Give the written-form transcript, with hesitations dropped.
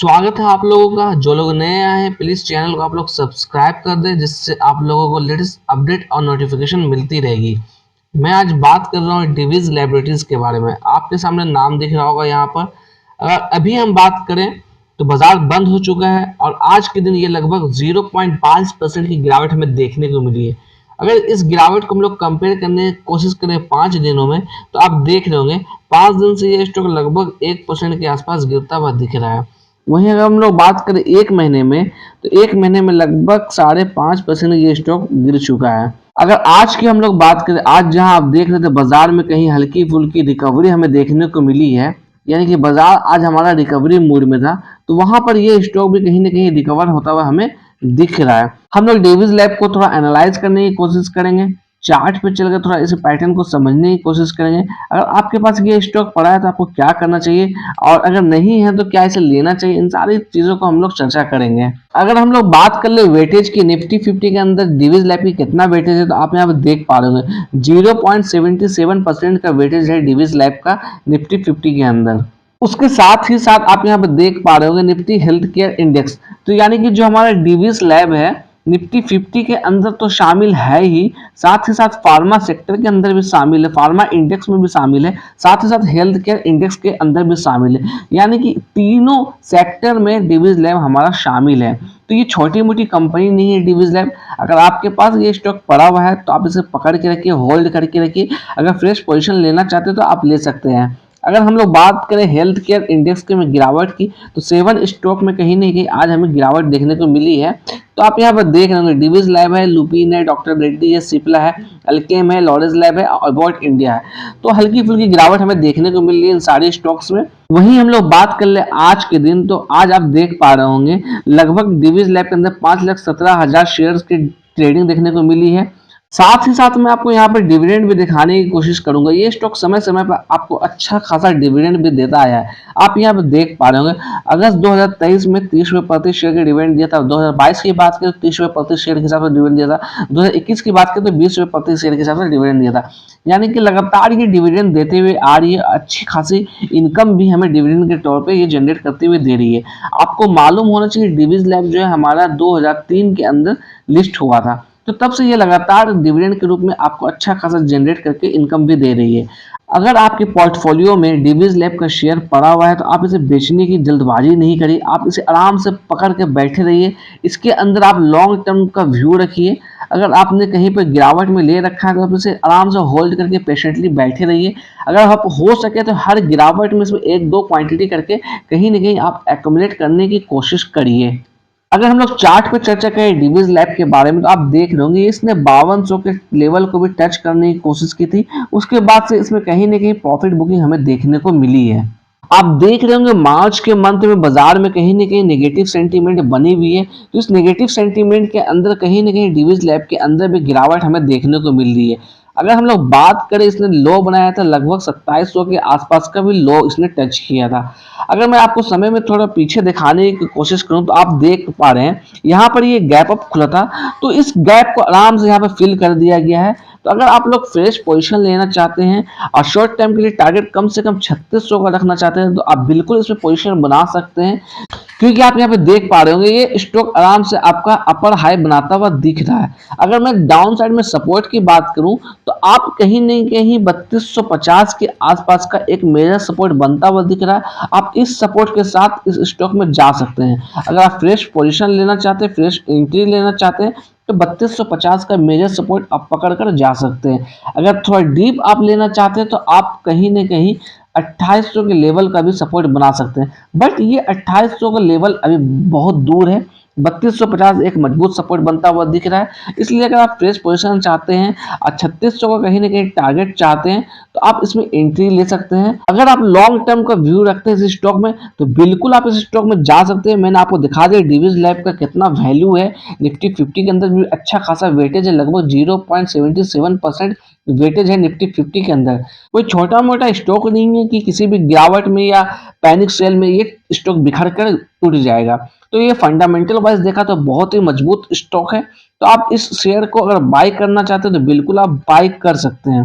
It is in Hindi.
स्वागत है आप लोगों का। जो लोग नए आए हैं प्लीज चैनल को आप लोग सब्सक्राइब कर दें, जिससे आप लोगों को लेटेस्ट अपडेट और नोटिफिकेशन मिलती रहेगी। मैं आज बात कर रहा हूँ डिवीज लैबोरेटरीज के बारे में। आपके सामने नाम दिख रहा होगा यहाँ पर। अगर अभी हम बात करें तो बाजार बंद हो चुका है और आज के दिन ये लगभग 0.5% की गिरावट हमें देखने को मिली है। अगर इस गिरावट को हम लोग कंपेयर करने की कोशिश करें 5 दिनों में, तो आप देख रहे होंगे 5 दिन से ये स्टॉक लगभग 1% के आसपास गिरता हुआ दिख रहा है। वहीं अगर हम लोग बात करें एक महीने में, तो एक महीने में लगभग 5.5% ये स्टॉक गिर चुका है। अगर आज की हम लोग बात करें, आज जहां आप देख रहे थे बाजार में कहीं हल्की फुल्की रिकवरी हमें देखने को मिली है, यानी कि बाजार आज हमारा रिकवरी मूड में था, तो वहां पर ये स्टॉक भी कहीं ना कहीं रिकवर होता हुआ हमें दिख रहा है। हम लोग डेविस लैब को थोड़ा एनालाइज करने की कोशिश करेंगे, चार्ट पे चलकर थोड़ा इस पैटर्न को समझने की कोशिश करेंगे। अगर आपके पास ये स्टॉक पड़ा है तो आपको क्या करना चाहिए, और अगर नहीं है तो क्या इसे लेना चाहिए, इन सारी चीजों को हम लोग चर्चा करेंगे। अगर हम लोग बात कर ले वेटेज की, निफ्टी 50 के अंदर डिवीज लैब की कितना वेटेज है, तो आप यहाँ पे देख पा रहे होंगे 0.77% का वेटेज है डिवीज लैब का निफ्टी 50 के अंदर। उसके साथ ही साथ आप यहाँ पे देख पा रहे होंगे निफ्टी हेल्थ केयर इंडेक्स। तो यानी कि जो हमारा डिवीज लैब है निफ्टी 50 के अंदर तो शामिल है ही, साथ ही साथ फार्मा सेक्टर के अंदर भी शामिल है, फार्मा इंडेक्स में भी शामिल है, साथ ही साथ हेल्थ केयर इंडेक्स के अंदर भी शामिल है। यानी कि तीनों सेक्टर में डिवीज लैब हमारा शामिल है। तो ये छोटी मोटी कंपनी नहीं है डिवीज लैब। अगर आपके पास ये स्टॉक पड़ा हुआ है तो आप इसे पकड़ के रखिए, होल्ड करके रखिए। अगर फ्रेश पोजीशन लेना चाहते हो तो आप ले सकते हैं। अगर हम लोग बात करें हेल्थ केयर इंडेक्स के में गिरावट की, तो 7 स्टॉक में कहीं ना कहीं आज हमें गिरावट देखने को मिली है। तो आप यहाँ पर देख रहे होंगे डिवीज लैब है, लुपिन है, डॉक्टर रेड्डी है, सिप्ला है, अल्केम है, लॉरेंस लैब है, अबॉट इंडिया है। तो हल्की फुल्की गिरावट हमें देखने को मिल रही है इन सारे स्टॉक्स में। वहीं हम लोग बात कर ले आज के दिन, तो आज आप देख पा रहे होंगे लगभग डिवीज लैब के अंदर 5,17,000 शेयर की ट्रेडिंग देखने को मिली है। साथ ही साथ मैं आपको यहाँ पर डिविडेंड भी दिखाने की कोशिश करूंगा। ये स्टॉक समय समय पर आपको अच्छा खासा डिविडेंड भी देता आया है। आप यहाँ पर देख पा रहे होंगे अगस्त 2023 में 30 रुपये प्रति शेयर का डिविडेंड दिया था। 2022 की बात करें तो 30 रुपये प्रति शेयर के हिसाब से डिविडेंड दिया था। 2021 की बात करें तो 20 रुपये प्रति शेयर के हिसाब से डिविडेंड दिया था। यानी कि लगातार ये डिविडेंड देते हुए आ रही है। अच्छी खासी इनकम भी हमें डिविडेंड के तौर पर ये जनरेट करते हुए दे रही है। आपको मालूम होना चाहिए डिवीज लैब जो है हमारा 2003 के अंदर लिस्ट हुआ था, तो तब से ये लगातार डिविडेंड के रूप में आपको अच्छा खासा जनरेट करके इनकम भी दे रही है। अगर आपके पोर्टफोलियो में डिवीज लैब का शेयर पड़ा हुआ है तो आप इसे बेचने की जल्दबाजी नहीं करिए, आप इसे आराम से पकड़ के बैठे रहिए। इसके अंदर आप लॉन्ग टर्म का व्यू रखिए। अगर आपने कहीं पर गिरावट में ले रखा है तो आप इसे आराम से होल्ड करके पेशेंटली बैठे रहिए। अगर आप हो सके तो हर गिरावट में इसमें 1-2 क्वांटिटी करके कहीं ना कहीं आप एक्यूमुलेट करने की कोशिश करिए। अगर हम लोग चार्ट पे चर्चा करें डिवीज लैब के बारे में, तो आप देख रहे होंगे इसने 5200 के लेवल को भी टच करने की कोशिश की थी। उसके बाद से इसमें कहीं ना कहीं प्रॉफिट बुकिंग हमें देखने को मिली है। आप देख रहे होंगे मार्च के मंथ में बाजार में कहीं ना कहीं नेगेटिव सेंटीमेंट बनी हुई है। तो इस नेगेटिव सेंटीमेंट के अंदर कहीं ना कहीं डिवीज लैब के अंदर भी गिरावट हमें देखने को मिल रही है। अगर हम लोग बात करें, इसने लो बनाया था लगभग 2700 के आसपास का भी लो इसने टच किया था। अगर मैं आपको समय में थोड़ा पीछे दिखाने की कोशिश करूं तो आप देख पा रहे हैं यहाँ पर ये गैप अप खुला था, तो इस गैप को आराम से यहाँ पर फिल कर दिया गया है। तो अगर आप लोग फ्रेश पोजीशन लेना चाहते हैं और शॉर्ट टाइम के लिए टारगेट कम से कम 3600 का रखना चाहते हैं, तो आप बिल्कुल इसमें पोजीशन बना सकते हैं। क्योंकि आप यहाँ पे देख पा रहे होंगे ये स्टॉक आराम से आपका अपर हाई बनाता हुआ दिख रहा है। अगर मैं डाउन साइड में सपोर्ट की बात करूं तो आप कहीं नहीं कहीं 3250 के आसपास का एक मेजर सपोर्ट बनता हुआ दिख रहा है। आप इस सपोर्ट के साथ इस स्टॉक में जा सकते हैं। अगर आप फ्रेश पोजीशन लेना चाहते हैं, फ्रेश एंट्री लेना चाहते हैं, तो 3250 का मेजर सपोर्ट आप पकड़ कर जा सकते हैं। अगर थोड़ा डीप आप लेना चाहते हैं तो आप कहीं ना कहीं 2800 के लेवल का भी सपोर्ट बना सकते हैं। बट ये 2800 का लेवल अभी बहुत दूर है। 3250 एक मजबूत सपोर्ट बनता हुआ दिख रहा है। इसलिए अगर आप फ्रेश पोजीशन चाहते हैं और 3600 का कहीं ना कहीं टारगेट चाहते हैं, तो आप इसमें एंट्री ले सकते हैं। अगर आप लॉन्ग टर्म का व्यू रखते हैं इस स्टॉक में, तो बिल्कुल आप इस स्टॉक में जा सकते हैं। मैंने आपको दिखा दिया डिवीज लैब का कितना वैल्यू है। निफ्टी 50 के अंदर भी अच्छा खासा वेटेज है, लगभग 0.77% वेटेज है निफ्टी 50 के अंदर। कोई छोटा मोटा स्टॉक नहीं है कि किसी भी गिरावट में या पैनिक सेल में ये स्टॉक बिखर कर टूट जाएगा। तो ये फंडामेंटल वाइज देखा तो बहुत ही मजबूत स्टॉक है। तो आप इस शेयर को अगर बाय करना चाहते हैं तो बिल्कुल आप बाय कर सकते हैं।